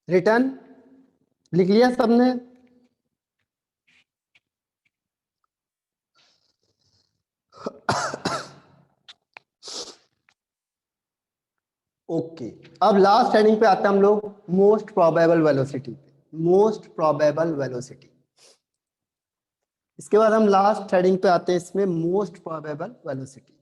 Return लिख लिया सबने? ओके, अब लास्ट हेडिंग पे आते हैं हम लोग, most probable velocity. Most probable velocity, इसके बाद हम लास्ट हेडिंग पे आते हैं इसमें, most probable velocity.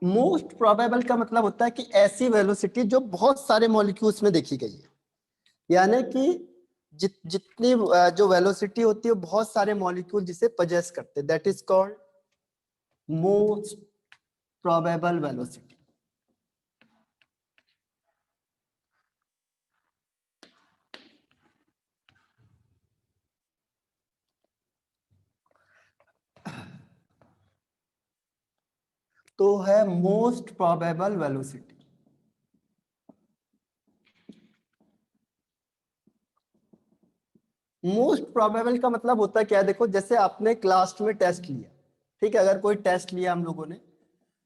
Most probable का मतलब होता है कि ऐसी वेलोसिटी जो बहुत सारे मॉलिक्यूल्स में देखी गई है, यानी कि जितनी जो वेलोसिटी होती है बहुत सारे मॉलिक्यूल जिसे पजेस करते हैं, that is called most probable velocity. तो है most probable velocity. Most probable का मतलब होता है क्या है, देखो जैसे आपने क्लास में टेस्ट लिया, ठीक है, अगर कोई टेस्ट लिया हम लोगों ने,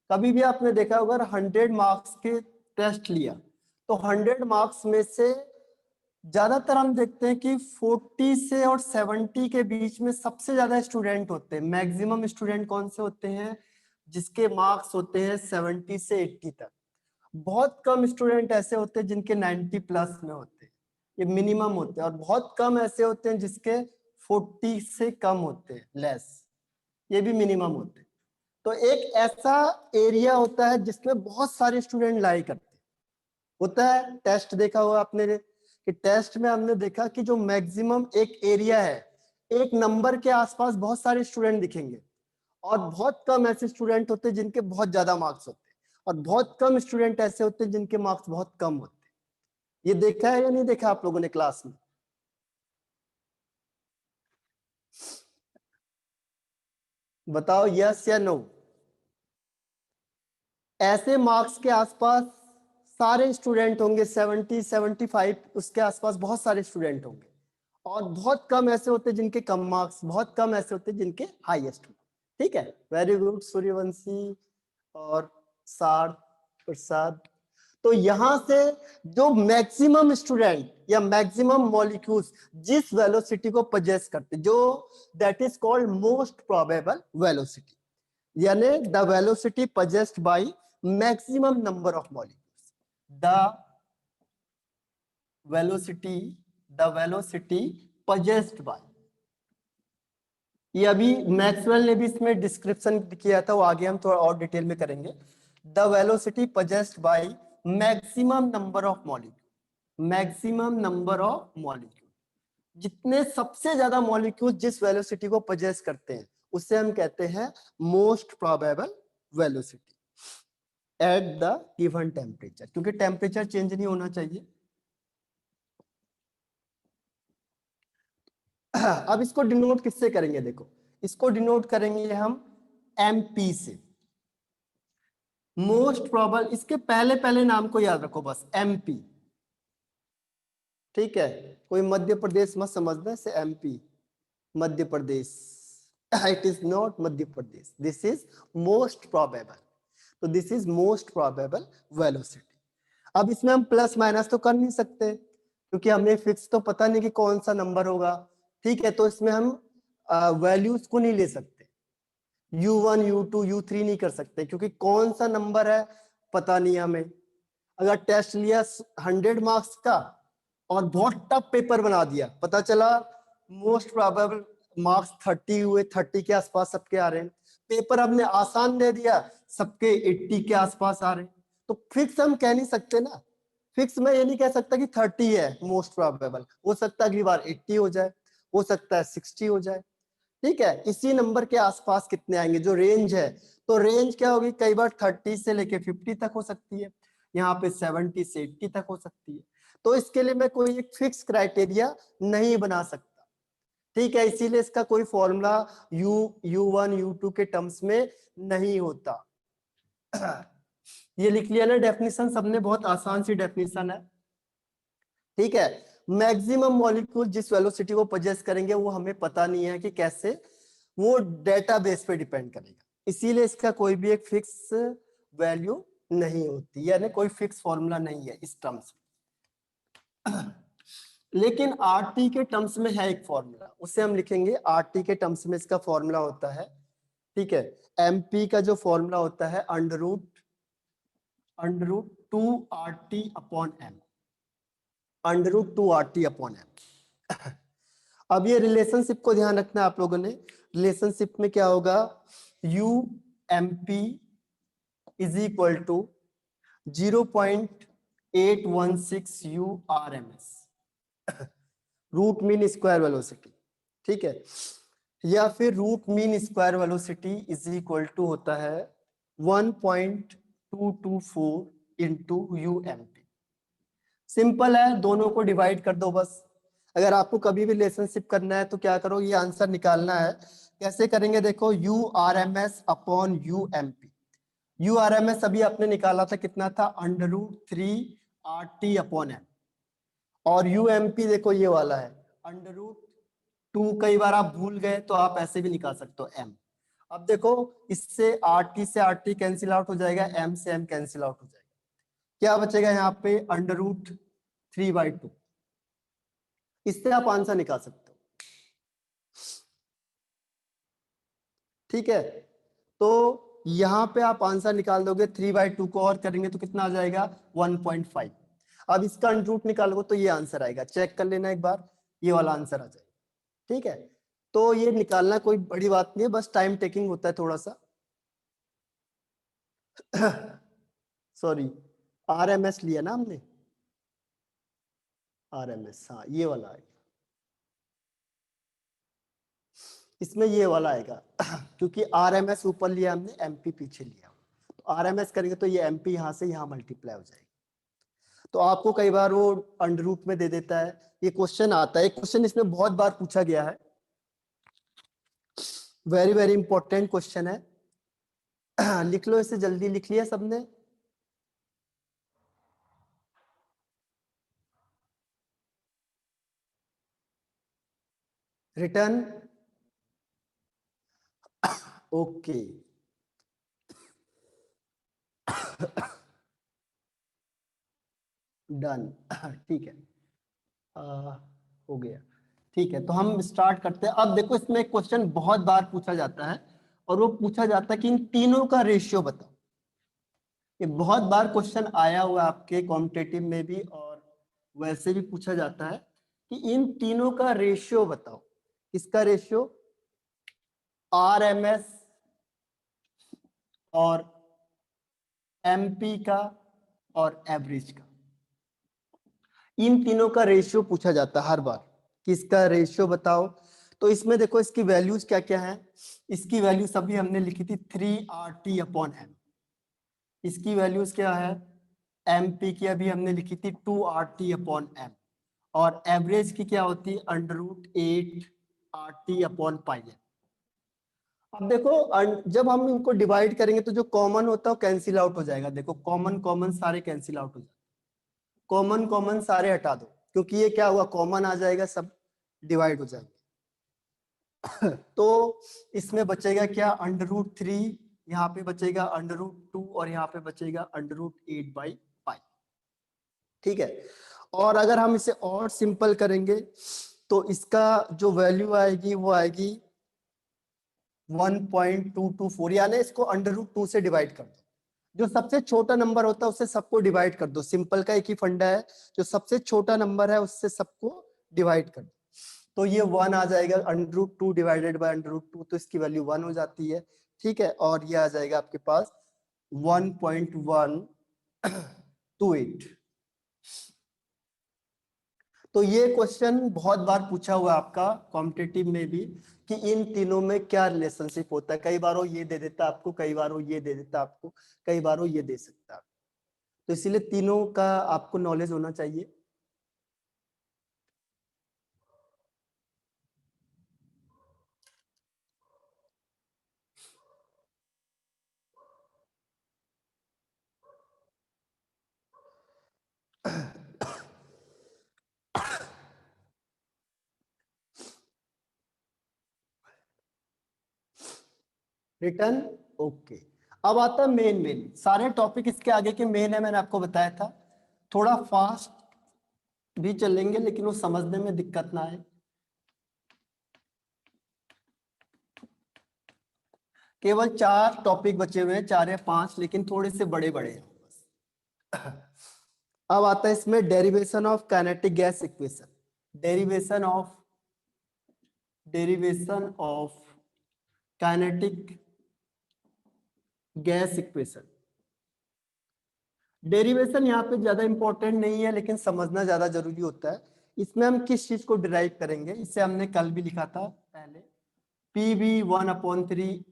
कभी भी आपने देखा होगा 100 मार्क्स के टेस्ट लिया, तो 100 मार्क्स में से ज्यादातर हम देखते हैं कि 40 से और 70 के बीच में सबसे ज्यादा स्टूडेंट होते हैं। मैक्सिमम स्टूडेंट कौन से होते हैं? जिसके मार्क्स होते हैं 70 से 80 तक। बहुत कम स्टूडेंट ऐसे होते हैं जिनके 90 प्लस में होते हैं, ये मिनिमम होते हैं, और बहुत कम ऐसे होते हैं जिसके 40 से कम होते हैं, लेस, ये भी मिनिमम होते हैं। तो एक ऐसा एरिया होता है जिसमें बहुत सारे स्टूडेंट लाई करते हैं, होता है। टेस्ट देखा हुआ आपने कि टेस्ट में हमने देखा कि जो मैक्सिमम एक एरिया है, एक नंबर के आसपास बहुत सारे स्टूडेंट दिखेंगे, और बहुत कम ऐसे स्टूडेंट होते हैं जिनके बहुत ज्यादा मार्क्स होते हैं, और बहुत कम स्टूडेंट ऐसे होते हैं जिनके मार्क्स बहुत कम होते हैं। ये देखा है या नहीं देखा आप लोगों ने क्लास में? बताओ यस या नो। ऐसे मार्क्स के आसपास सारे स्टूडेंट होंगे, 70 75 उसके आसपास बहुत सारे स्टूडेंट होंगे, और बहुत कम ऐसे होते हैं जिनके कम मार्क्स, बहुत कम ऐसे होते हैं जिनके हाईएस्ट। ठीक है, वेरी गुड सूर्यवंशी और सार प्रसाद। तो यहां से जो मैक्सिमम स्टूडेंट या मैक्सिमम मॉलिक्यूल्स जिस वेलोसिटी को पजेस करते, जो that is called most probable velocity, यानी the velocity possessed by maximum number of molecules, the velocity possessed by. ये अभी मैक्सवेल ने भी इसमें डिस्क्रिप्शन किया था, वो आगे हम थोड़ा और डिटेल में करेंगे। The velocity possessed by maximum number of molecule, maximum number of molecule, जितने सबसे ज्यादा मॉलिक्यूल जिस वेलोसिटी को पजेस करते हैं उसे हम कहते हैं most probable velocity at the given temperature, क्योंकि टेम्परेचर चेंज नहीं होना चाहिए। अब इसको डिनोट किससे करेंगे? देखो, इसको डिनोट करेंगे हम एमपी से, मोस्ट प्रोबेबल। इसके पहले पहले नाम को याद रखो बस, एमपी, ठीक है। कोई मध्य प्रदेश मत समझना इसे MP, Madhya Pradesh, it is not Madhya Pradesh, this is most probable. तो this is most probable velocity. अब इसमें हम प्लस माइनस तो कर नहीं सकते, क्योंकि हमें फिक्स तो पता नहीं कि कौन सा नंबर होगा, ठीक है। तो इसमें हम वैल्यूज को नहीं ले सकते, U1 U2 U3 नहीं कर सकते, क्योंकि कौन सा नंबर है पता नहीं हमें। अगर टेस्ट लिया 100 मार्क्स का और बहुत टफ पेपर बना दिया, पता चला मोस्ट प्रोबेबल मार्क्स 30 हुए, 30 के आसपास सबके आ रहे हैं। पेपर हमने आसान दे दिया, सबके 80 के आसपास आ रहे हैं। तो फिक्स हम कह नहीं सकते ना, फिक्स मैं ये नहीं कह सकता कि 30 है मोस्ट प्रोबेबल, हो सकता है अगली बार 80 हो जाए, हो सकता है 60 हो जाए। ठीक है, इसी नंबर के आसपास कितने आएंगे, जो रेंज है, तो रेंज क्या होगी, कई बार 30 से लेके 50 तक हो सकती है, यहाँ पे 70 से 80 तक हो सकती है। तो इसके लिए मैं कोई एक फिक्स क्राइटेरिया नहीं बना सकता। ठीक है, इसीलिए इसका कोई फॉर्मूला U1 U2 के टर्म्स में नहीं होता। ये लिख लिया ना डेफिनेशन सबने, बहुत आसान सी डेफिनेशन है। ठीक है, मैक्सिमम मॉलिक्यूल जिस वेलोसिटी को पोजेस करेंगे वो हमें पता नहीं है कि कैसे, वो डेटाबेस पे डिपेंड करेगा, इसीलिए इसका कोई भी एक फिक्स वैल्यू नहीं होती, यानी कोई फिक्स फॉर्मूला नहीं है इस टर्म्स में। लेकिन आरटी के टर्म्स में है एक फॉर्मूला, उसे हम लिखेंगे। आरटी के टर्म्स में इसका फॉर्मूला होता है, ठीक है, एमपी का जो फॉर्मूला होता है under root 2RT upon m, under root 2RT upon m. अब ये रिलेशनशिप को ध्यान रखना है आप लोगों ने। रिलेशनशिप में क्या होगा, u m p is equal to 0.816 u r m s, root mean square velocity. ठीक है, या फिर root mean square velocity is equal to होता है 1.224 into u m p. Simple है, दोनों को डिवाइड कर दो बस। अगर आपको कभी भी रिलेशनशिप करना है तो क्या करो, ये आंसर निकालना है। कैसे करेंगे, देखो u r m s upon u m p. U r m s अभी आपने निकाला था, कितना था, under root 3RT upon m, और यू एम पी देखो ये वाला है अंडर रूट 2। कई बार आप भूल गए तो आप ऐसे भी निकाल सकते हो एम। अब देखो, इससे RT से RT कैंसिल आउट हो जाएगा, एम से एम कैंसिल आउट हो जाएगा, क्या बचेगा यहाँ पे, अंडर रूट 3/2। इससे आप आंसर निकाल सकते हो। ठीक है, तो यहाँ पे आप आंसर निकाल दोगे, 3/2 को और करेंगे तो कितना आ जाएगा, 1.5। अब इसका अंडर रूट निकालोगे तो ये आंसर आएगा, चेक कर लेना एक बार, ये वाला आंसर आ जाएगा। ठीक है, तो ये निकालना कोई बड़ी बात नहीं है, बस टाइम टेकिंग होता है थोड़ा सा। सॉरी, RMS लिया ना हमने, RMS, हाँ ये वाला है, इसमें ये वाला आएगा। क्योंकि RMS ऊपर लिया हमने, MP पीछे लिया, तो RMS करेंगे तो ये MP यहाँ से यहाँ मल्टीप्लाई हो जाएगा। तो आपको कई बार वो अंडर रूट में दे देता है, ये क्वेश्चन आता है, क्वेश्चन इसमें बहुत बार पूछा गया है, वेरी वेरी इंपॉर्टेंट क्वेश्चन है। लिख लो इसे, जल्दी लिख लिया सबने। Return, okay. डन। ठीक है, हो गया। ठीक है, तो हम स्टार्ट करते हैं। अब देखो, इसमें एक क्वेश्चन बहुत बार पूछा जाता है, और वो पूछा जाता है कि इन तीनों का रेशियो बताओ। ये बहुत बार क्वेश्चन आया हुआ आपके कॉम्पिटेटिव में भी, और वैसे भी पूछा जाता है कि इन तीनों का रेशियो बताओ। इसका रेशियो, RMS और MP का और एवरेज का, इन तीनों का रेशियो पूछा जाता है हर बार, किसका रेशियो बताओ। तो इसमें देखो, इसकी वैल्यूज क्या क्या है। इसकी वैल्यू सभी हमने लिखी थी 3RT अपॉन एम। इसकी वैल्यूज क्या है, MP की अभी हमने लिखी थी 2RT अपॉन एम, और एवरेज की क्या होती है, under root 8RT upon pi m. अब देखो, जब हम इनको डिवाइड करेंगे तो जो कॉमन होता है वो कैंसिल आउट हो जाएगा। देखो, कॉमन कॉमन सारे कैंसिल आउट हो जाएंगे, कॉमन कॉमन सारे हटा दो, क्योंकि ये क्या हुआ, कॉमन आ जाएगा, सब डिवाइड हो जाएंगे। तो इसमें बचेगा क्या, अंडर रूट 3, यहाँ पे बचेगा अंडर रूट 2, और यहाँ पे बचेगा अंडर रूट 8/पाई। ठीक है, और अगर हम इसे और सिंपल करेंगे तो इसका जो वैल्यू आएगी वो आएगी 1.224, यानी इसको अंडर रूट 2 से डिवाइड कर दो। जो सबसे छोटा नंबर होता है उससे सबको डिवाइड कर दो, सिंपल का एक ही फंडा है, जो सबसे छोटा नंबर है उससे सबको डिवाइड कर दो। तो ये 1 आ जाएगा, under root 2 divided by under root 2, तो इसकी वैल्यू 1 हो जाती है। ठीक है, और ये आ जाएगा आपके पास 1.128। तो ये क्वेश्चन बहुत बार पूछा हुआ है आपका कॉम्पिटिटिव में भी कि इन तीनों में क्या रिलेशनशिप होता है। कई बार वो ये दे देता है आपको, कई बार वो ये दे देता है आपको, कई बार वो ये दे सकता है। तो इसीलिए तीनों का आपको नॉलेज होना चाहिए। Return okay. अब आता है मेन। सारे टॉपिक इसके आगे के मेन है, मैंने आपको बताया था। थोड़ा फास्ट भी चलेंगे लेकिन वो समझने में दिक्कत ना आए। केवल 4 टॉपिक बचे हुए हैं, 4 या 5, लेकिन थोड़े से बड़े बड़े हैं बस। अब आता है इसमें derivation of kinetic gas equation. Derivation of kinetic gas equation. Derivation यहाँ पे ज्यादा इंपॉर्टेंट नहीं है लेकिन समझना ज्यादा जरूरी होता है। इसमें हम किस चीज को डिराइव करेंगे, इसे हमने कल भी लिखा था पहले। पी वी 1/3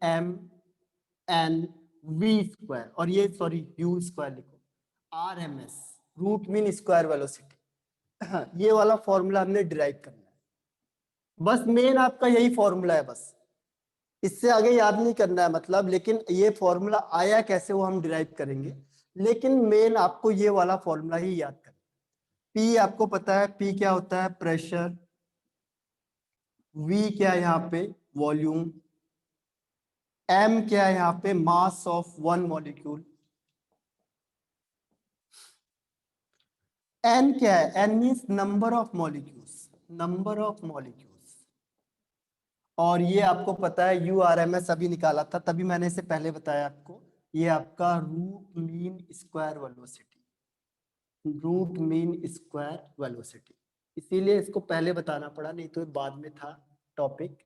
mn/v², और ये सॉरी u स्क्वायर लिखो, RMS root mean square velocity. ये वाला फॉर्मूला हमने डिराइव करना है। बस मेन आपका यही फॉर्मूला है, बस इससे आगे याद नहीं करना है मतलब। लेकिन ये फॉर्मूला आया कैसे वो हम डिराइव करेंगे, लेकिन मेन आपको ये वाला फॉर्मूला ही याद करना। पी आपको पता है, पी क्या होता है, प्रेशर। वी क्या है यहाँ पे, वॉल्यूम। एम क्या है यहाँ पे, mass of one molecule. N क्या है, n means number of molecules, number of molecules. और ये आपको पता है URMS अभी निकाला था, तभी मैंने इसे पहले बताया आपको। ये आपका root mean square velocity, root mean square velocity. इसीलिए इसको पहले बताना पड़ा, नहीं तो बाद में था टॉपिक।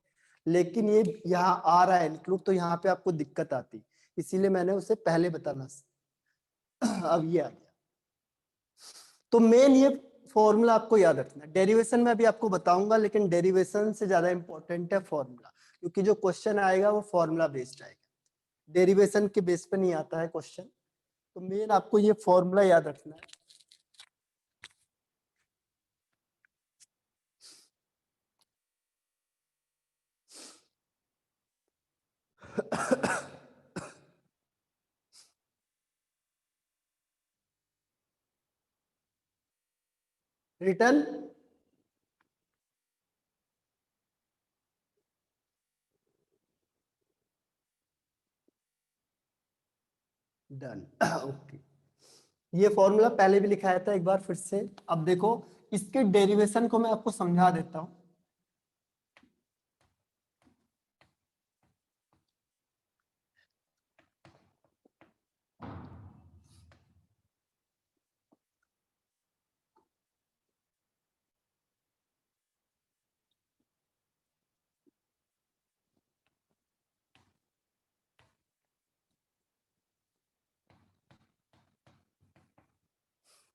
लेकिन ये यहाँ आ रहा है इंक्लूड, तो यहाँ पे आपको दिक्कत आती, इसीलिए मैंने उसे पहले बताना। अब ये आ गया। तो मेन ये फॉर्मूला आपको याद रखना है। डेरिवेशन में अभी आपको बताऊंगा, लेकिन डेरिवेशन से ज्यादा इंपॉर्टेंट है फॉर्मूला, क्योंकि जो क्वेश्चन आएगा वो फॉर्मूला बेस्ड आएगा, डेरिवेशन के बेस पे नहीं आता है क्वेश्चन। तो मेन आपको ये फॉर्मूला याद रखना है। Return done. ओके, ये फॉर्मूला पहले भी लिखाया था एक बार फिर से। अब देखो इसके डेरिवेशन को मैं आपको समझा देता हूं।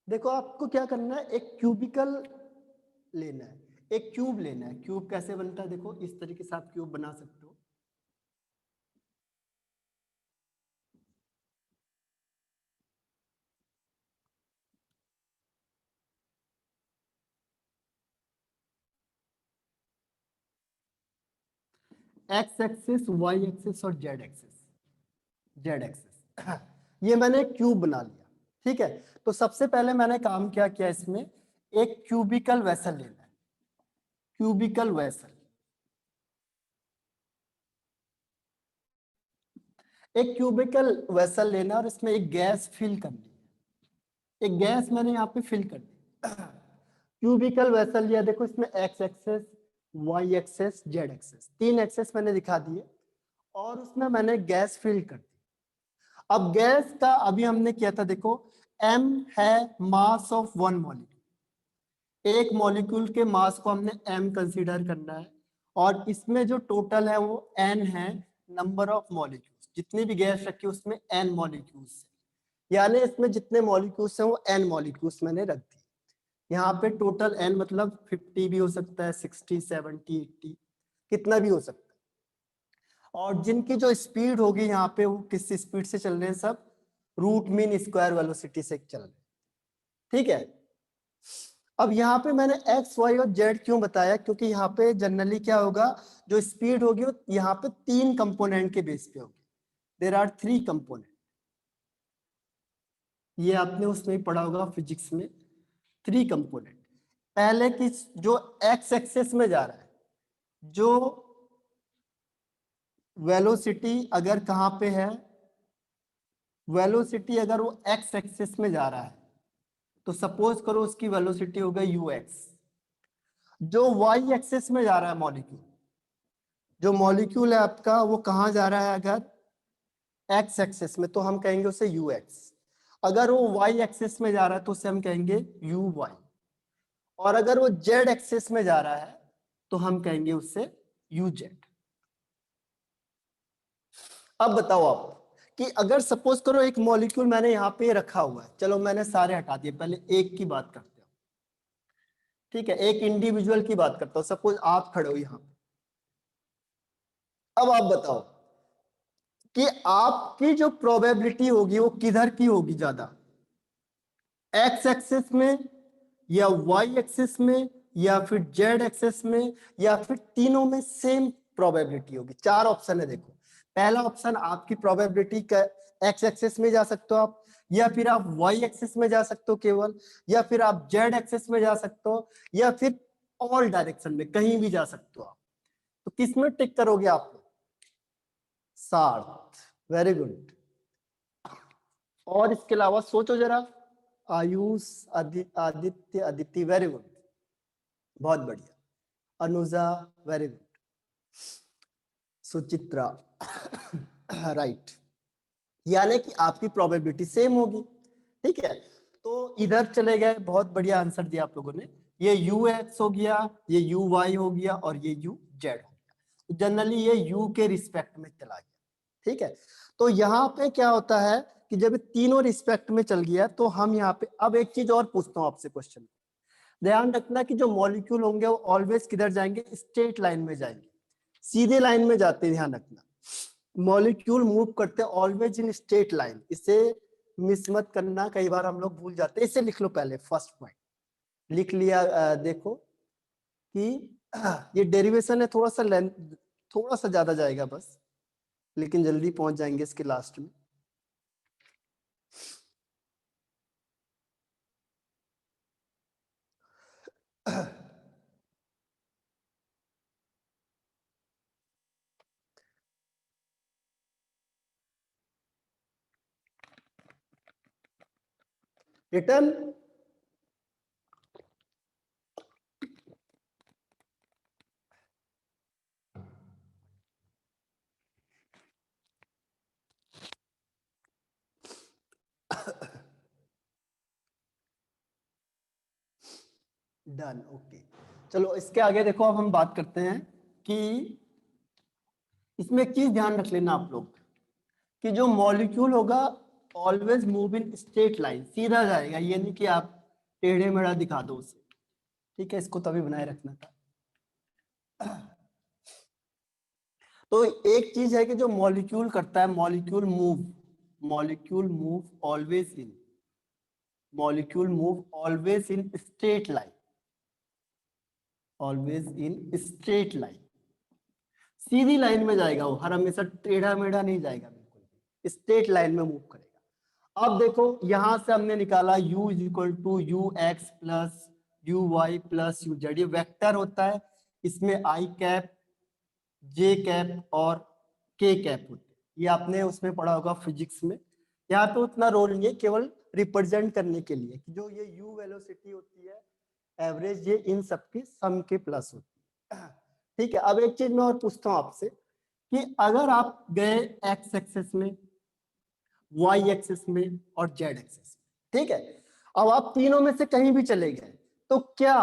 देखो आपको क्या करना है, एक क्यूबिकल लेना है, एक क्यूब लेना है। क्यूब कैसे बनता है, देखो इस तरीके से आप क्यूब बना सकते हो। एक्स एक्सिस, वाई एक्सिस और जेड एक्सिस। ये मैंने क्यूब बना लिया, ठीक है। तो सबसे पहले मैंने काम क्या किया, इसमें एक क्यूबिकल वेसल लेना है। क्यूबिकल वेसल, एक क्यूबिकल वेसल लेना और इसमें एक गैस फिल करनी है। एक गैस मैंने यहाँ पे फिल कर दी। क्यूबिकल वेसल लिया, देखो इसमें x axis, y axis, z axis, 3 axes मैंने दिखा दिए, और उसमें मैंने गैस फिल कर दी। अब गैस का अभी हमने किया था, देखो m है मास ऑफ वन मॉलिक्यूल। एक मॉलिक्यूल के मास को हमने m कंसीडर करना है, और इसमें जो टोटल है वो n है, नंबर ऑफ मॉलिक्यूल्स। जितनी भी गैस रखी उसमें n मॉलिक्यूल्स, यानी इसमें जितने मॉलिक्यूल्स हैं वो n मॉलिक्यूल्स मैंने रख दी। यहाँ पे टोटल n मतलब 50 भी हो सकता है, 60, 70, 80, कितना भी हो सकता है। और जिनकी जो स्पीड होगी यहाँ पे वो किस स्पीड से चल रहे हैं, सब रूट मीन स्क्वायर वेलोसिटी से चल रहे हैं। ठीक है, अब यहाँ पे मैंने एक्स वाई और जेड क्यों बताया, क्योंकि यहाँ पे जनरली क्या होगा, जो स्पीड होगी वो यहाँ पे 3 कंपोनेंट के बेस पे होगी। देयर आर 3 कंपोनेंट, ये आपने उसमें ही पढ़ा होगा फिजिक्स में, 3 कंपोनेंट। पहले की जो एक्स एक्सेस में जा रहा है, जो वेलोसिटी अगर कहाँ पे है, वेलोसिटी अगर वो एक्स एक्सिस में जा रहा है तो सपोज करो उसकी वेलोसिटी होगा यू एक्स। जो वाई एक्सिस में जा रहा है मॉलिक्यूल, जो मॉलिक्यूल है आपका वो कहाँ जा रहा है, अगर एक्स एक्सिस में तो हम कहेंगे उसे यू एक्स, अगर वो वाई एक्सिस में जा रहा है तो उसे हम कहेंगे यू वाई, और अगर वो जेड एक्सिस में जा रहा है तो हम कहेंगे उससे यू जेड। अब बताओ आप कि अगर सपोज करो एक मॉलिक्यूल मैंने यहाँ पे रखा हुआ है, चलो मैंने सारे हटा दिए, पहले एक की बात करते हो। ठीक है, एक इंडिविजुअल की बात करता हूं, सपोज आप खड़े हो यहाँ पे। अब आप बताओ कि आपकी जो प्रोबेबिलिटी होगी वो किधर की होगी ज्यादा, एक्स एक्सिस में या वाई एक्सिस में या फिर जेड एक्सिस में, या फिर तीनों में सेम प्रोबेबिलिटी होगी। 4 ऑप्शन है देखो। पहला ऑप्शन आपकी प्रोबेबिलिटी का एक्स एक्सिस में जा सकते हो आप, या फिर आप वाई एक्सिस में जा सकते हो केवल, या फिर आप जेड एक्सिस में जा सकते हो, या फिर ऑल डायरेक्शन में कहीं भी जा सकते हो आप। तो किस में टिक करोगे आप? सार्थ, वेरी गुड। और इसके अलावा सोचो जरा, आयुष, आदित्य, अदिति, वेरी गुड, बहुत बढ़िया, Anuja, very good, Suchitra, right. यानी कि आपकी प्रोबेबिलिटी सेम होगी। ठीक है, तो इधर चले गए, बहुत बढ़िया आंसर दिया आप लोगों ने। ये यू एक्स हो गया, ये यू वाई हो गया, और ये यू जेड हो गया। तो जनरली ये यू के रिस्पेक्ट में चला गया। ठीक है, तो यहाँ पे क्या होता है कि जब तीनों रिस्पेक्ट में चल गया तो हम यहाँ पे अब एक चीज और पूछता हूँ आपसे क्वेश्चन। ध्यान रखना कि जो मॉलिक्यूल होंगे वो ऑलवेज किधर जाएंगे, स्ट्रेट लाइन में जाएंगे, सीधे लाइन में जाते हैं। ध्यान रखना, मॉलिक्यूल मूव करते हैं ऑलवेज इन स्ट्रेट लाइन। इसे मिस मत करना, कई बार हम लोग भूल जाते हैं। इसे लिख लो पहले, फर्स्ट पॉइंट लिख लिया। देखो कि ये डेरिवेशन है, थोड़ा सा लेंथ, थोड़ा सा ज्यादा जाएगा बस, लेकिन जल्दी पहुंच जाएंगे इसके लास्ट में। Return, done, okay. चलो इसके आगे देखो, अब हम बात करते हैं कि इसमें एक चीज ध्यान रख लेना आप लोग कि जो मॉलिक्यूल होगा always move in straight line, सीधा जाएगा, ये नहीं कि आप टेढ़े मेढ़ा दिखा दो उसे। ठीक है, इसको तभी बनाए रखना था। तो एक चीज है कि जो मॉलिक्यूल करता है, molecule move always in, molecule move always in straight line, always in straight line, Sidhi line में जाएगा वो, हर हमेशा टेढ़ा मेढ़ा नहीं जाएगा, बिल्कुल स्ट्रेट लाइन में मूव करेगा। अब देखो यहां से हमने निकाला u is equal to u x plus u y plus u z, ये वेक्टर होता है, इसमें आई कैप, जे कैप और के कैप होते हैं। ये आपने उसमें पढ़ा होगा फिजिक्स में। यहाँ पे उतना रोल नहीं है, केवल रिप्रेजेंट करने के लिए कि जो ये यू वेलोसिटी होती है एवरेज, ये इन सबके सम के प्लस होती है। ठीक है, अब एक चीज मैं और पूछता हूँ आपसे कि अगर आप गए एक्स एक्सिस में, वाई एक्सिस में और जेड एक्सिस में, ठीक है, अब आप तीनों में से कहीं भी चले गए तो क्या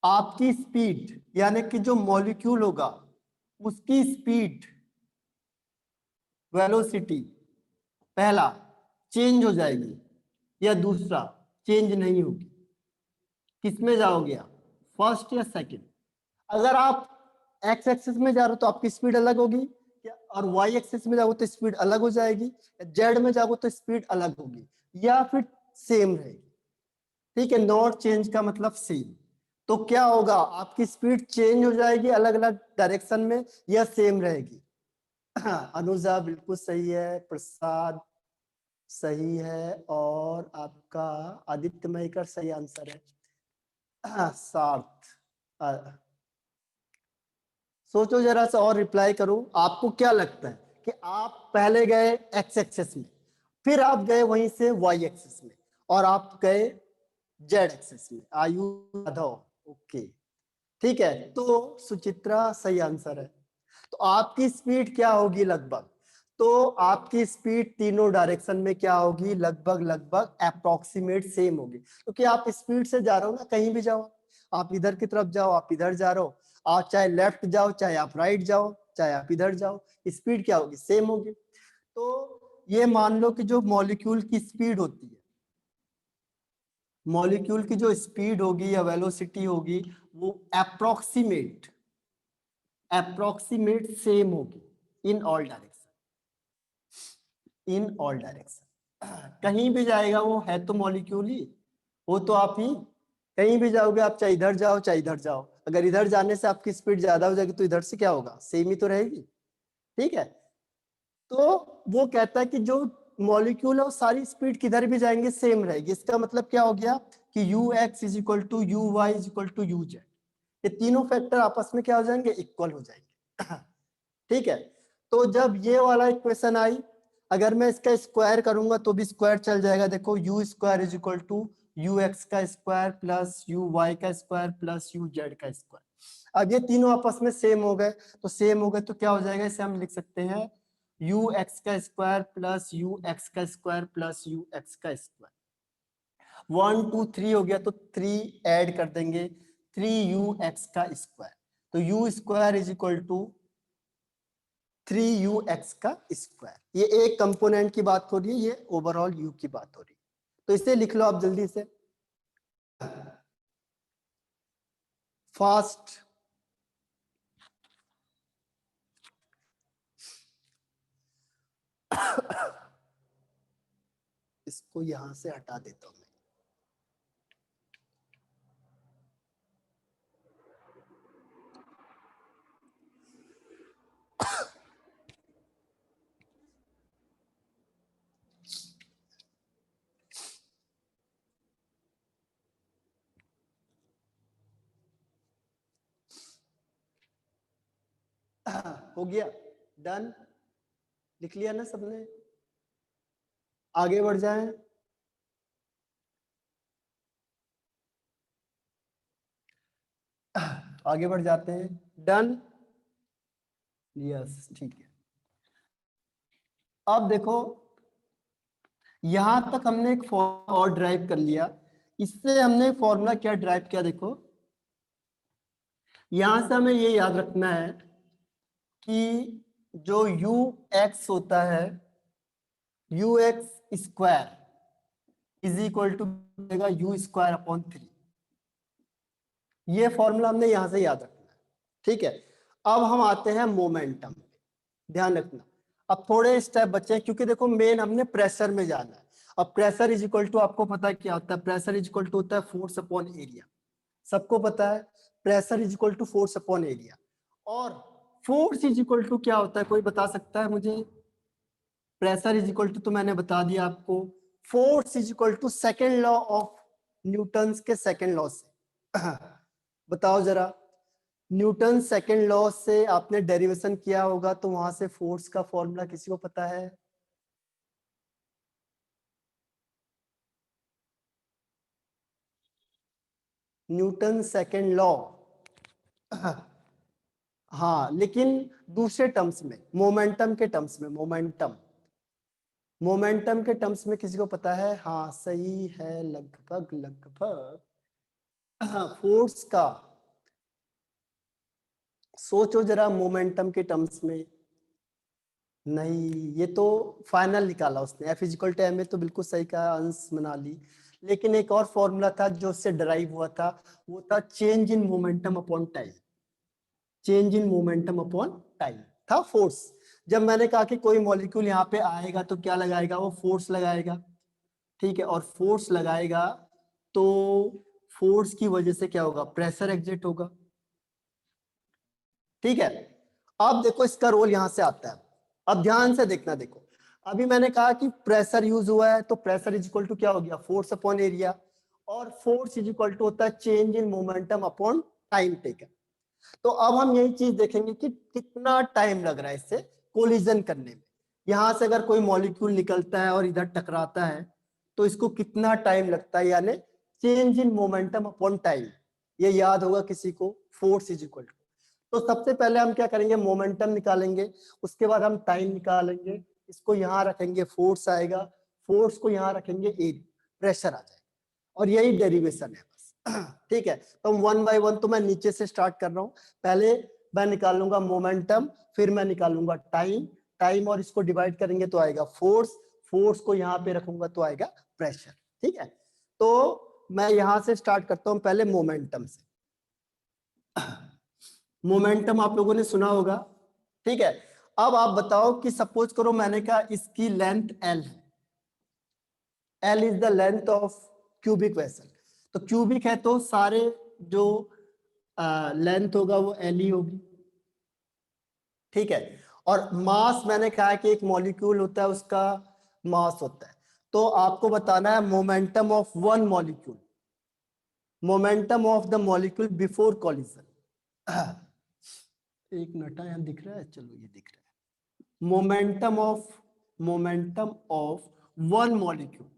आपकी स्पीड, यानी कि जो मॉलिक्यूल होगा उसकी स्पीड, वेलोसिटी, पहला चेंज हो जाएगी या दूसरा चेंज नहीं होगी? किस में जाओगे आप, फर्स्ट या सेकंड? अगर आप एक्स एक्सिस में जा रहे हो तो आपकी स्पीड अलग होगी, और वाई एक्सिस में जाओगे तो स्पीड अलग हो जाएगी, जेड में जाओगे तो स्पीड अलग होगी, या फिर सेम रहेगी। ठीक है, नॉट चेंज का मतलब सेम। तो क्या होगा, आपकी स्पीड चेंज हो जाएगी अलग अलग डायरेक्शन में, या सेम रहेगी? अनुजा बिल्कुल सही है, प्रसाद सही है, और आपका आदित्य मयकर सही आंसर है। सार्थ, सोचो जरा सा और रिप्लाई करो। आपको क्या लगता है कि आप पहले गए एक्स एक्सिस में, फिर आप गए वहीं से वाई एक्सिस में, और आप गए जेड एक्सिस में? आयु यादव, ओके ठीक है। तो सुचित्रा सही आंसर है। तो आपकी स्पीड क्या होगी लगभग? तो आपकी स्पीड तीनों डायरेक्शन में क्या होगी, लगभग लगभग अप्रोक्सीमेट सेम होगी, क्योंकि आप स्पीड से जा रहे हो ना, कहीं भी जाओ, आप इधर की तरफ जाओ, आप इधर जा रहे हो, आप चाहे लेफ्ट जाओ, चाहे आप राइट जाओ, चाहे आप इधर जाओ, स्पीड क्या होगी, सेम होगी। तो ये मान लो कि जो मॉलिक्यूल की स्पीड होती है, मॉलिक्यूल की जो स्पीड होगी या वेलोसिटी होगी, वो अप्रोक्सीमेट सेम होगी in all direction, in all direction. कहीं भी जाएगा वो, है तो मॉलिक्यूल ही, वो तो आप ही कहीं भी जाओगे, आप चाहे इधर जाओ चाहे इधर जाओ, अगर इधर जाने से आपकी स्पीड ज्यादा हो जाएगी तो इधर से क्या होगा, सेम ही तो रहेगी। ठीक है, तो वो कहता है कि जो मॉलिक्यूल है वो सारी स्पीड किधर भी जाएंगे सेम रहेगी। इसका मतलब क्या हो गया कि u x is equal to u y is equal to u z, ये तीनों फैक्टर आपस में क्या हो जाएंगे, इक्वल हो जाएंगे। ठीक है, तो जब ये वाला इक्वेशन आई, अगर मैं इसका स्क्वायर करूंगा तो भी स्क्वायर चल जाएगा। देखो u square is equal to u x का स्क्वायर प्लस यू वाई का स्क्वायर प्लस यू जेड का स्क्वायर। अब ये तीनों आपस में सेम हो गए, तो सेम हो गए तो क्या हो जाएगा, इसे हम लिख सकते हैं यू एक्स का स्क्वायर प्लस यू एक्स का स्क्वायर प्लस यू एक्स का स्क्वायर। 1 2 3 हो गया तो 3 ऐड कर देंगे, 3 ux का स्क्वायर। तो u square is equal to 3ux का स्क्वायर। ये एक कंपोनेंट की बात हो रही है, ये ओवरऑल u की बात हो रही है। तो इसे लिख लो आप जल्दी से फास्ट। इसको यहां से हटा देता हूं मैं। हो गया, डन, लिख लिया ना सबने? आगे बढ़ जाएं। आगे बढ़ जाते हैं, डन, यस ठीक है। अब देखो, यहां तक हमने एक फॉर्मूला और ड्राइव कर लिया। इससे हमने फॉर्मूला क्या ड्राइव किया, देखो यहां से हमें ये याद रखना है कि जो यू एक्स होता है, u x square is equal to u square upon 3। ये फॉर्मूला हमने यहां से याद रखना है। ठीक है, अब हम आते हैं मोमेंटम पे, ध्यान रखना। अब थोड़े स्टेप बचे हैं, क्योंकि देखो मेन हमने प्रेशर में जाना है। अब प्रेशर इज इक्वल टू, आपको पता है क्या होता है, प्रेशर इज इक्वल टू होता है फोर्स अपॉन एरिया, सबको पता है pressure is equal to force upon area. और फोर्स इज इक्वल टू क्या होता है, कोई बता सकता है मुझे? प्रेशर इज इक्वल टू तो मैंने बता दिया आपको, force is equal to second law of Newton के सेकेंड लॉ से। बताओ जरा, न्यूटन सेकेंड लॉ से आपने डेरिवेशन किया होगा, तो वहां से फोर्स का फॉर्मूला किसी को पता है? Newton second law. हाँ, लेकिन दूसरे टर्म्स में, मोमेंटम के टर्म्स में, मोमेंटम, मोमेंटम के टर्म्स में किसी को पता है? हाँ सही है, लगभग लगभग। हाँ, फोर्स का सोचो जरा मोमेंटम के टर्म्स में। नहीं, ये तो फाइनल निकाला उसने, f is equal to m a, तो बिल्कुल सही कहा, अंश मना ली। लेकिन एक और फॉर्मूला था जो उससे डराइव हुआ था, वो था change in momentum upon time. Change in momentum upon time था फोर्स। जब मैंने कहा कि कोई मॉलिक्यूल यहाँ पे आएगा तो क्या लगाएगा, वो फोर्स लगाएगा, ठीक है, और फोर्स लगाएगा तो फोर्स की वजह से क्या होगा, प्रेशर एग्जिट होगा, ठीक है। अब देखो इसका रोल यहां से आता है, अब ध्यान से देखना, देखो अभी मैंने कहा कि प्रेशर यूज हुआ है तो प्रेशर इज इक्वल टू क्या हो गया, फोर्स अपॉन एरिया, और फोर्स इज इक्वल टू होता है change in momentum upon time taken. तो अब हम यही चीज देखेंगे कि कितना टाइम लग रहा है इससे कोलिजन करने में। यहां से अगर कोई मॉलिक्यूल निकलता है और इधर टकराता है तो इसको कितना टाइम लगता है, यानी change in momentum upon time, ये याद होगा किसी को, फोर्स इज इक्वल टू। तो सबसे पहले हम क्या करेंगे, मोमेंटम निकालेंगे, उसके बाद हम टाइम निकालेंगे, इसको यहाँ रखेंगे फोर्स आएगा, फोर्स को यहाँ रखेंगे एरिया, प्रेशर आ जाएगा, और यही डेरिवेशन है बस। ठीक है, तो वन बाय वन तो मैं नीचे से स्टार्ट कर रहा हूँ। पहले मैं निकालूंगा मोमेंटम, फिर मैं निकालूंगा टाइम, टाइम और इसको डिवाइड करेंगे तो आएगा फोर्स, फोर्स को यहाँ पे रखूंगा तो आएगा प्रेशर, ठीक है। तो मैं यहां से स्टार्ट करता हूँ पहले मोमेंटम से। मोमेंटम आप लोगों ने सुना होगा, ठीक है। अब आप बताओ कि सपोज करो मैंने कहा इसकी लेंथ L है, L is the length of cubic vessel, तो क्यूबिक है तो सारे जो लेंथ होगा वो L ही होगी, ठीक है। और मास मैंने कहा कि एक मॉलिक्यूल होता है उसका मास होता है, तो आपको बताना है momentum of one molecule, momentum of the molecule before collision. एक मिनट यहाँ दिख रहा है, चलो ये दिख रहा है, momentum of one molecule,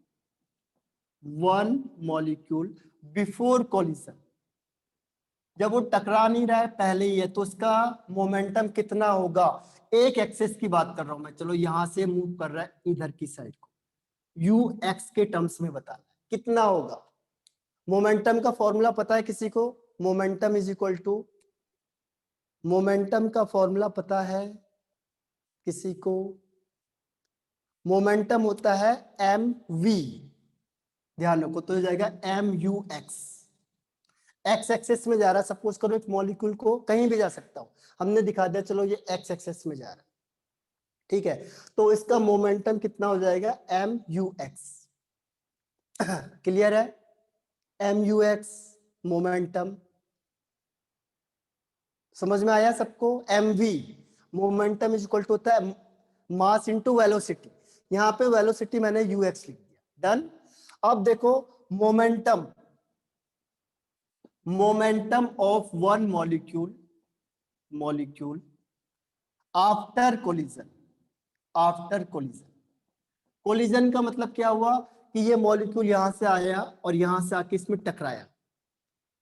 one molecule before collision, जब वो टकरा नहीं रहा है पहले ही है तो उसका मोमेंटम कितना होगा, एक एक्सिस की बात कर रहा हूं मैं, चलो यहां से मूव कर रहा है इधर की साइड को, यू एक्स के टर्म्स में बताना है कितना होगा। मोमेंटम का फॉर्मूला पता है किसी को, momentum is equal to, momentum का फॉर्मूला पता है किसी को, मोमेंटम होता है एम वी, ध्यान रखो, तो हो जाएगा m u x, x axis में जा रहा है, सपोज करो एक मॉलिक्यूल को कहीं भी जा सकता हूं, हमने दिखा दिया चलो ये एक्स एक्सेस में जा रहा है, ठीक है, तो इसका मोमेंटम कितना हो जाएगा एम यू एक्स। क्लियर है, एम यू एक्स मोमेंटम, समझ में आया सबको। M v momentum is equal to होता है मास इनटू वेलोसिटी, यहां पे वेलोसिटी मैंने यू एक्स लिख दिया, डन। अब देखो momentum, momentum of one molecule after collision, after collision, collision का मतलब क्या हुआ कि ये मॉलिक्यूल यहां से आया और यहां से आके इसमें टकराया,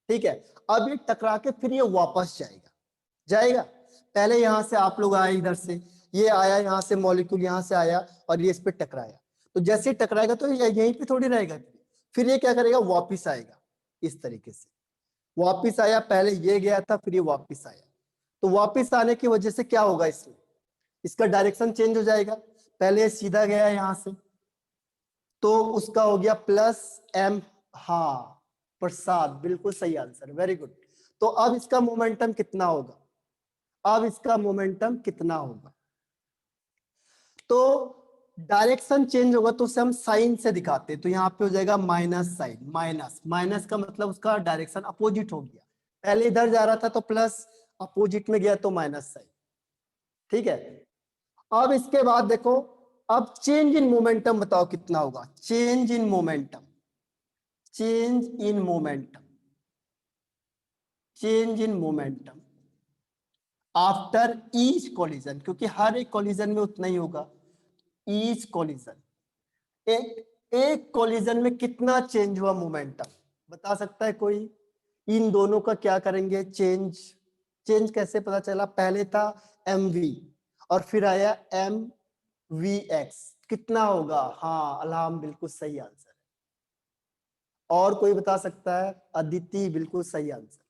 ठीक है। अब ये टकरा के फिर ये वापस जाएगा, जाएगा, पहले यहां से आप लोग आए इधर से, ये आया यहां से मॉलिक्यूल यहां से आया और ये इस पे टकराया, तो जैसे ही टकराएगा तो यहीं पे थोड़ी रहेगा, फिर ये क्या करेगा, वापिस आएगा, इस तरीके से वापिस आया, पहले ये गया था फिर ये वापिस आया, तो वापिस आने की वजह से क्या होगा, इसमें इसका डायरेक्शन चेंज हो जाएगा, पहले ये सीधा गया यहां से तो उसका हो गया प्लस एम, हाँ प्रसाद बिल्कुल सही आंसर, वेरी गुड। तो अब इसका मोमेंटम कितना होगा, अब इसका मोमेंटम कितना होगा, तो डायरेक्शन चेंज होगा तो उसे हम साइन से दिखाते हैं, तो यहाँ पे हो जाएगा माइनस साइन, माइनस, माइनस का मतलब उसका डायरेक्शन अपोजिट हो गया, पहले इधर जा रहा था तो प्लस, अपोजिट में गया तो माइनस साइन, ठीक है। अब इसके बाद देखो, अब चेंज इन मोमेंटम बताओ कितना होगा, change in momentum, change in momentum, change in momentum after each collision, क्योंकि हर एक कोलिजन में उतना ही होगा, ईच कोलिजन, एक एक कोलिजन में कितना चेंज हुआ मोमेंटम, बता सकता है कोई, इन दोनों का क्या करेंगे चेंज, चेंज कैसे पता चला, पहले था एम वी और फिर आया एम वी एक्स, कितना होगा, हाँ अल्हाम बिल्कुल सही आंसर है, और कोई बता सकता है, अदिति बिल्कुल सही आंसर।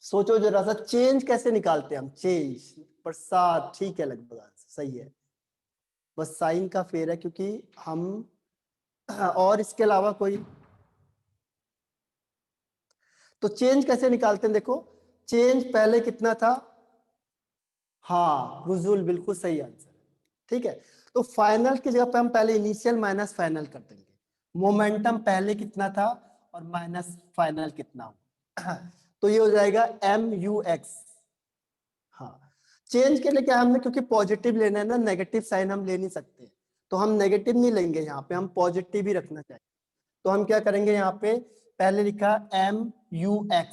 सोचो जरा सा चेंज कैसे निकालते हैं हम, चेंज, प्रसाद ठीक है, लगभग आंसर सही है, बस साइन का फेर है क्योंकि हम और इसके अलावा कोई? तो चेंज कैसे निकालते हैं? देखो, चेंज पहले कितना था? हाँ, रुजुल, बिल्कुल सही आंसर। ठीक है, तो फाइनल की जगह पे हम पहले इनिशियल माइनस फाइनल कर देंगे। मोमेंटम पहले कितना था और माइनस फाइनल कितना हो तो ये हो जाएगा MUX। हाँ, चेंज के लिए क्या हमने, क्योंकि पॉजिटिव लेना है ना, नेगेटिव साइन हम ले नहीं सकते, तो हम नेगेटिव नहीं लेंगे, यहाँ पे हम पॉजिटिव ही रखना चाहिए। तो हम क्या करेंगे, यहाँ पे पहले लिखा MUX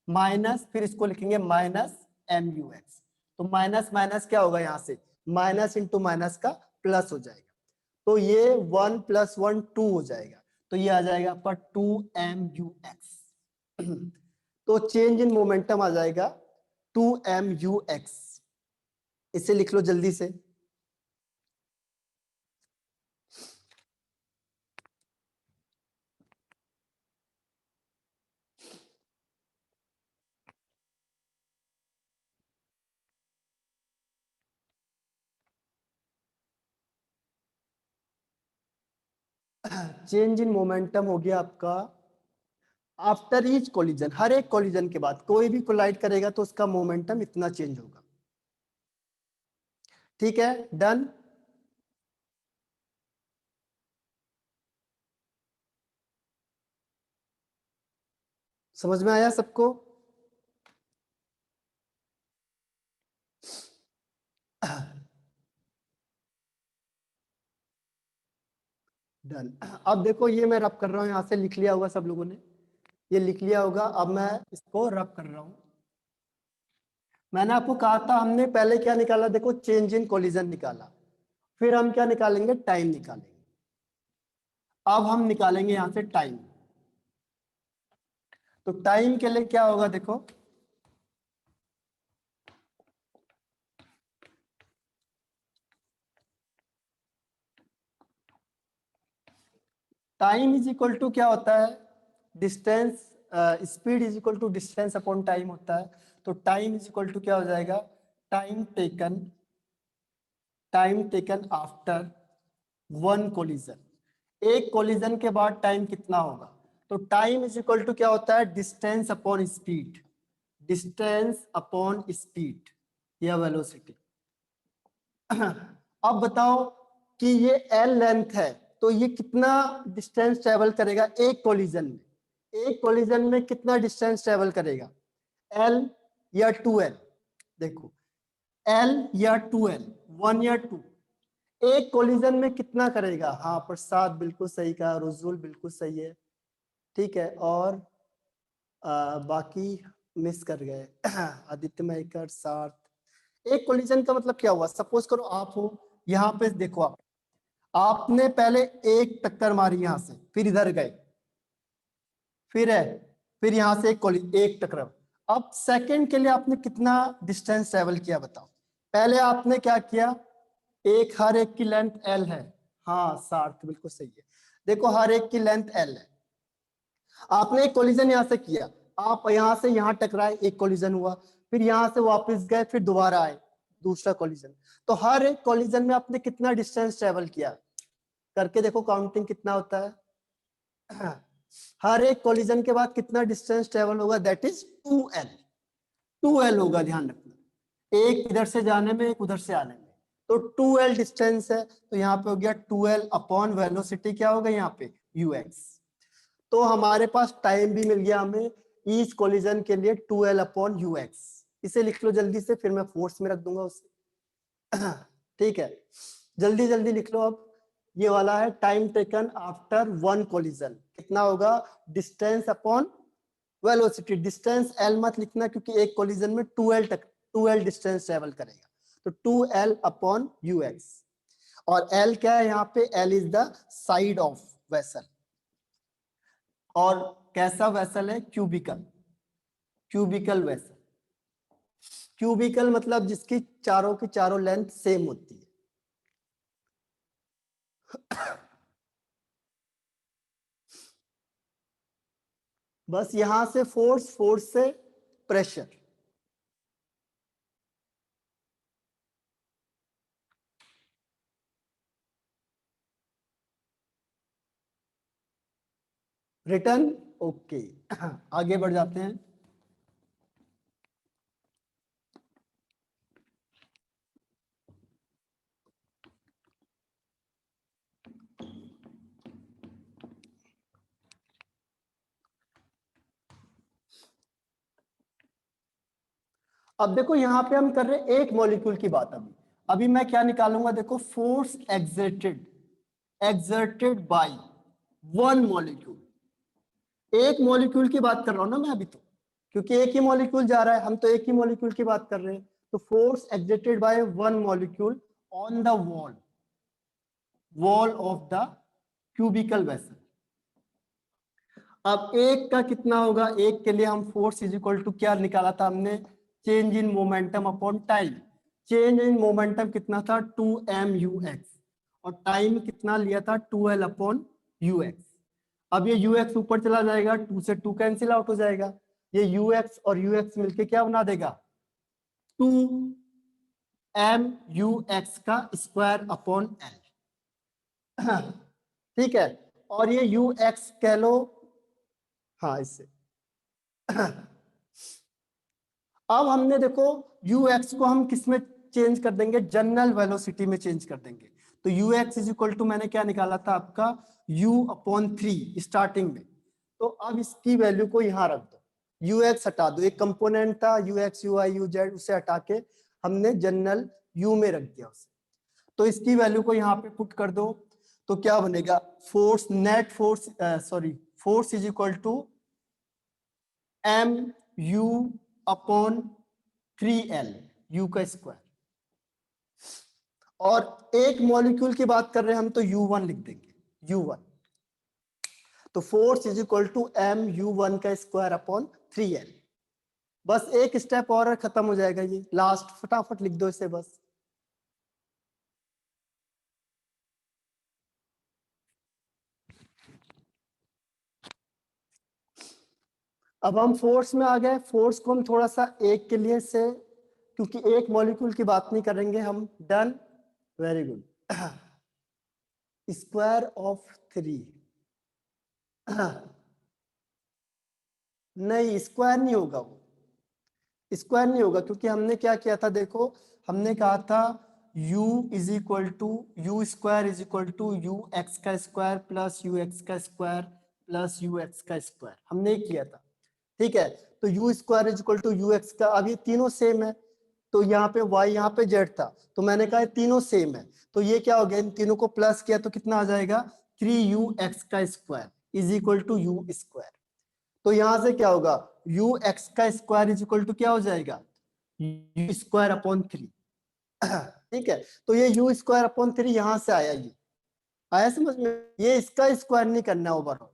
माइनस, फिर इसको लिखेंगे माइनस MUX। तो माइनस माइनस क्या होगा, यहाँ से माइनस इंटू माइनस का प्लस हो जाएगा। तो ये 1 + 1 2 हो जाएगा, तो ये आ जाएगा आपका 2MUX। तो चेंज इन मोमेंटम आ जाएगा 2MUX। इसे लिख लो जल्दी से। चेंज इन मोमेंटम हो गया आपका आफ्टर ईच कोलिजन, हर एक कोलिजन के बाद कोई भी कोलाइड करेगा तो उसका मोमेंटम इतना चेंज होगा। ठीक है, डन। समझ में आया सबको? डन। अब देखो, ये मैं रब कर रहा हूँ, यहाँ से लिख लिया होगा सब लोगों ने, ये लिख लिया होगा। अब मैं इसको रब कर रहा हूँ। मैंने आपको कहा था, हमने पहले क्या निकाला, देखो चेंज इन कोलिजन निकाला, फिर हम क्या निकालेंगे, टाइम निकालेंगे। अब हम निकालेंगे यहाँ से टाइम। तो टाइम के लिए क्या होगा, देखो टाइम इज इक्वल टू क्या होता है, distance, speed is equal to distance upon time होता है। तो टाइम इज इक्वल टू क्या हो जाएगा, time taken after one collision. एक कोलिजन के बाद टाइम कितना होगा, तो टाइम इज इक्वल टू क्या होता है, distance upon speed, distance upon speed या वेलोसिटी। अब बताओ कि ये L लेंथ है, तो ये कितना डिस्टेंस ट्रेवल करेगा एक कोलिजन में, एक कोलिजन में कितना डिस्टेंस ट्रेवल करेगा, L या 2L? देखो, L या 2L, 1 या 2, एक कोलिजन में कितना करेगा? हाँ, प्रसाद बिल्कुल सही कहा, रुजुल बिल्कुल सही है। ठीक है, और बाकी मिस कर गए आदित्य मयकर, सार्थ। एक कोलिजन का मतलब क्या हुआ, सपोज करो आप हो यहाँ पे, देखो आपने पहले एक टक्कर मारी यहाँ से, फिर इधर गए, फिर है, फिर यहाँ से एक टकराव। अब सेकंड के लिए आपने कितना डिस्टेंस ट्रेवल किया बताओ? पहले आपने क्या किया, हर एक की लेंथ L है। हाँ सार्थ बिल्कुल सही है, देखो हर एक की लेंथ L है। आपने एक कोलिजन यहाँ से किया, आप यहाँ से यहाँ टकराए, एक कोलिजन हुआ, फिर यहाँ से वापस गए, फिर दोबारा आए, दूसरा कोलिजन। तो हर एक कोलिजन में आपने कितना डिस्टेंस ट्रेवल किया, करके देखो काउंटिंग कितना होता है। हर एक कोलिजन के बाद कितना डिस्टेंस ट्रेवल होगा, दैट इज 2L। 2L होगा, ध्यान रखना, एक इधर से जाने में, एक उधर से आने में। तो 2L डिस्टेंस है, तो यहाँ पे हो गया 2L अपॉन वेलोसिटी, क्या होगा यहाँ पे, UX। तो हमारे पास टाइम भी मिल गया हमें ईच कोलिजन के लिए 2L अपॉन UX। इसे लिख लो जल्दी से, फिर मैं फोर्स में रख दूंगा उसे। ठीक है, जल्दी जल्दी लिख लो। अब ये वाला है time taken after one collision, कितना होगा, distance upon velocity. Distance L मत लिखना, क्योंकि एक कोलिजन में 2L डिस्टेंस ट्रेवल करेगा, तो 2L अपॉन UX। और L क्या है यहाँ पे, L is the side of vessel. और कैसा वेसल है, क्यूबिकल, क्यूबिकल वेसल। क्यूबिकल मतलब जिसकी चारों की चारों लेंथ सेम होती है। बस यहां से फोर्स, फोर्स से प्रेशर। Return, okay. आगे बढ़ जाते हैं। अब देखो यहाँ पे हम कर रहे हैं एक मॉलिक्यूल की बात। अभी मैं क्या निकालूंगा, देखो force exerted, exerted by one molecule. एक मॉलिक्यूल की बात कर रहा हूं ना मैं अभी, तो क्योंकि एक ही मॉलिक्यूल जा रहा है, हम तो एक ही मॉलिक्यूल की बात कर रहे हैं। तो force exerted by one molecule on the wall, wall of the cubical vessel. अब एक का कितना होगा, एक के लिए हम फोर्स इज इक्वल टू क्या निकाला था हमने, change in momentum upon time. Change in momentum कितना था, 2m/u(x), और टाइम कितना लिया था, 2l/u(x). अब ये ux ऊपर चला जाएगा, 2 से 2 कैंसिल आउट हो जाएगा, ये ux और ux मिलके क्या बना देगा, 2m/u(x) का स्क्वायर अपॉन l। ठीक है, और ये ux कह लो, हाँ इससे। अब हमने देखो ux को हम किस में चेंज कर देंगे, जनरल वेलोसिटी में चेंज कर देंगे। तो ux इज इक्वल टू मैंने क्या निकाला था आपका, u/3 स्टार्टिंग में। तो अब इसकी वैल्यू को यहाँ रख दो, ux हटा दो, एक कंपोनेंट था ux ui uz, उसे हटा के हमने जनरल u में रख दिया उसे। तो इसकी वैल्यू को यहाँ पे पुट कर दो, तो क्या बनेगा, force, net force, sorry, force is equal to mu/3l, u का स्क्वायर। और एक मॉलिक्यूल की बात कर रहे हैं हम, तो u1 लिख देंगे, u1। तो force is equal to mu1 का स्क्वायर अपॉन 3l। बस एक स्टेप और खत्म हो जाएगा ये, लास्ट फटाफट लिख दो इसे बस। अब हम फोर्स में आ गए। फोर्स को हम थोड़ा सा एक के लिए से, क्योंकि एक मॉलिक्यूल की बात नहीं करेंगे हम, done, very good. Square of 3, नहीं स्क्वायर नहीं होगा, वो स्क्वायर नहीं होगा, क्योंकि हमने क्या किया था, देखो हमने कहा था u is equal to u square is equal to u x का स्क्वायर प्लस यू एक्स का स्क्वायर प्लस यू एक्स का स्क्वायर, हमने किया था। ठीक है, तो u square is equal to u x का, अब ये तीनों सेम है, तो यहाँ पे y यहाँ पे z था, तो मैंने कहा तीनों सेम है, तो ये क्या हो गया, इन तीनों को प्लस किया तो कितना आ जाएगा, 3ux का square is equal to u square. तो यहां से क्या होगा, ux का स्क्वायर इज इक्वल टू क्या हो जाएगा, यू स्क्वायर अपॉन 3। ठीक है, तो ये यू स्क्वायर अपॉन 3 यहां से आया, ये आया समझ में। ये इसका स्क्वायर नहीं करना ओवरऑल,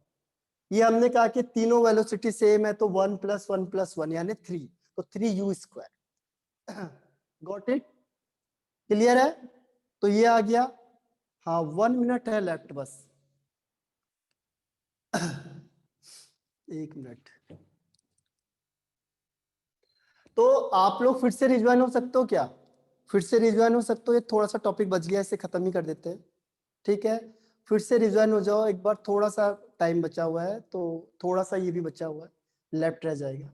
ये हमने कहा कि तीनों वेलोसिटी सेम है, तो 1 + 1 + 1 यानी 3, तो 3u square. Got it, clear है। तो ये आ गया, हाँ 1 मिनट है लेफ्ट बस। 1 मिनट। तो आप लोग फिर से रिज्वाइन हो सकते हो क्या, फिर से रिज्वाइन हो सकते हो, ये थोड़ा सा टॉपिक बच गया, इसे खत्म ही कर देते हैं। ठीक है, फिर से रिज्वाइन हो जाओ एक बार, थोड़ा सा टाइम बचा हुआ है, तो थोड़ा सा ये भी बचा हुआ है, लेफ्ट रह जाएगा।